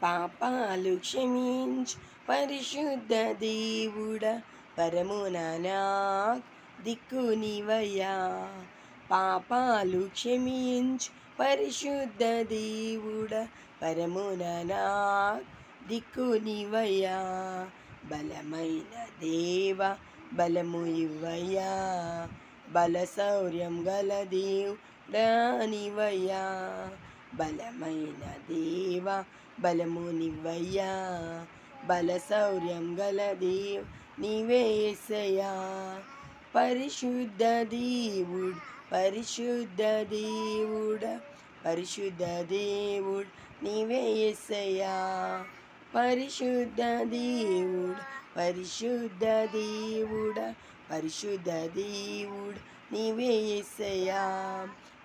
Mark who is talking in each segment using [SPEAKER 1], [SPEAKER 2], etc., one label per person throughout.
[SPEAKER 1] పాపాలు క్షమించు పరిశుద్ధ దేవుడ, పరమునా దిక్కు నీవయ్యా. పాపాలు క్షమించు పరిశుద్ధ దేవుడ, పరమునా దిక్కు నీవయ్యా. బలమైన దేవ బలము ఇవ్వయ్యా, బల శౌర్యం గల దేవుడా నీవయ్యా. బలమైన దేవ బలము నివ్వయ్యా, బల శౌర్యం గల దేవ్ నీవే యేసయ్యా. పరిశుద్ధ దేవుడు పరిశుద్ధ దేవుడ, పరిశుద్ధ దేవుడు నీవే యేసయ్యా. పరిశుద్ధ దేవుడు పరిశుద్ధ దేవుడ, పరిశుద్ధ దేవుడు నీవే యేసయ్యా.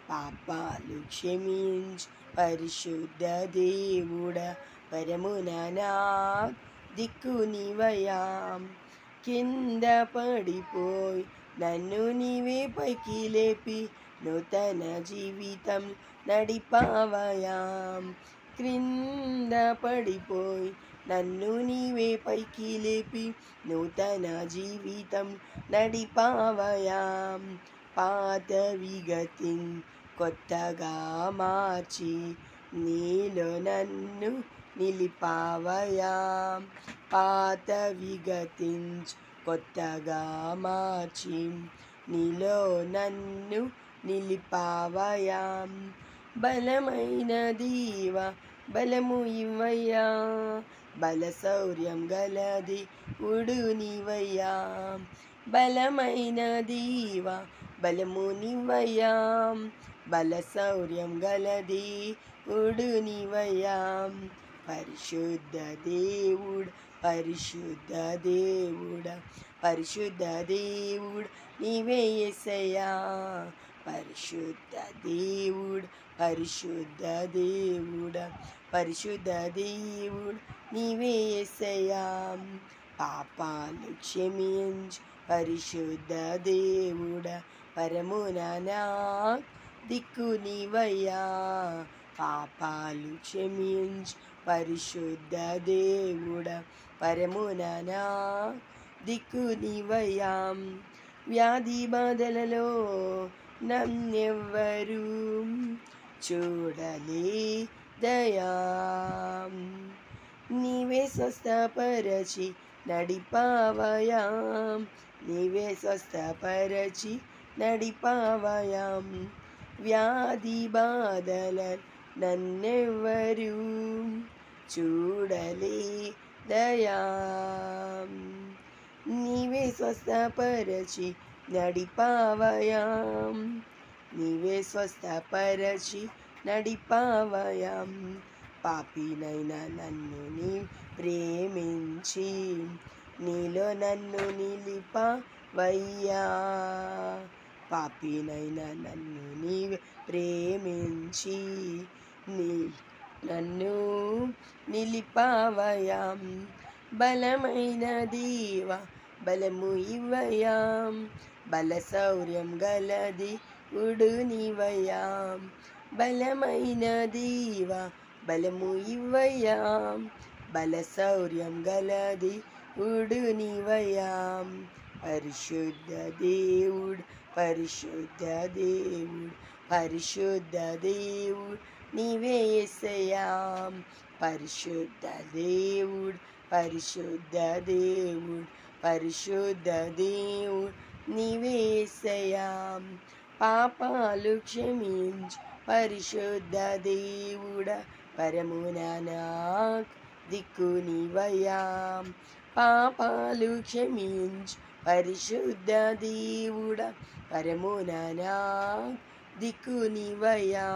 [SPEAKER 1] పాపాలు క్షమించు పరిశుద్ధ దేవుడ, పరమునా దిక్కు నీవయ్యా. కింద పడిపోయి నన్ను నీవే పైకి లేపి, నూతన జీవితం నడిపావయా. క్రింద పడిపోయి నన్ను నీవే పైకి లేపి, నూతన జీవితం నడిపావయా. పాతవి గతిన్ కొత్తగా మార్చి, నీలో నన్ను నిలిపావయా. పాతవి గతించు కొత్తగా మార్చి, నీలో నన్ను నిలిపావయా. బలమైన దేవ బలము ఇవ్వయ్యా, బల శౌర్యం గలది ఉడు నీవయ్యా. బలమైన దేవ బలము నివ్వయ్యా, బల శౌర్యం గలది ఉడు నీవయ్యా. పరిశుద్ధ దేవుడు పరిశుద్ధ దేవుడ, పరిశుద్ధ దేవుడు నీవే యేసయ్యా. పరిశుద్ధ దేవుడు పరిశుద్ధ దేవుడ, పరిశుద్ధ దేవుడు నీవే యేసయ్యా. పాపాలు క్షమించు పరిశుద్ధ దేవుడ, పరమునా దిక్కు నీవయ్యా. పాపాలు క్షమించు పరిశుద్ధ దేవుడ, పరమునా దిక్కు నీవయ్యా. వ్యాధి బాధలలో నన్నెవ్వరు చూడలేదయా, నీవే స్వస్థపరచి నడిపావయా. నీవే స్వస్థపరచి నడిపావయా. వ్యాధి బాధల నన్నెవ్వరు చూడలేదయా, నీవే స్వస్థపరచి నడిపావయా. నీవే స్వస్థపరచి నడిపావయా. పాపినైనా నన్ను నీ ప్రేమించి, నీలో నన్ను నిలిపావయ్యా. పాపినైనా నన్ను నీ ప్రేమించి, నీ నన్ను నిలిపావయా. బలమైన దేవ బలము ఇవ్వయ్యా, బల శౌర్యం గలది ఉడు నీవయ్యా. బలమైన దేవ బలము ఇవ్వయ్యా, బల శౌర్యం గలది ఉడు నీవయ్యా. పరిశుద్ధ దేవుడు పరిశుద్ధ దేవుడు, పరిశుద్ధ దేవుడు నీవే యేసయ్యా. పరిశుద్ధ దేవుడు పరిశుద్ధ దేవుడు, పరిశుద్ధ దేవుడు నీవే యేసయ్యా. పాపాలు క్షమించు పరిశుద్ధ దేవుడ, పరమునా దిక్కు నీవయ్యా. పాపాలు క్షమించు పరిశుద్ధ దేవుడ, పరమునా దిక్కు నీవయ్యా.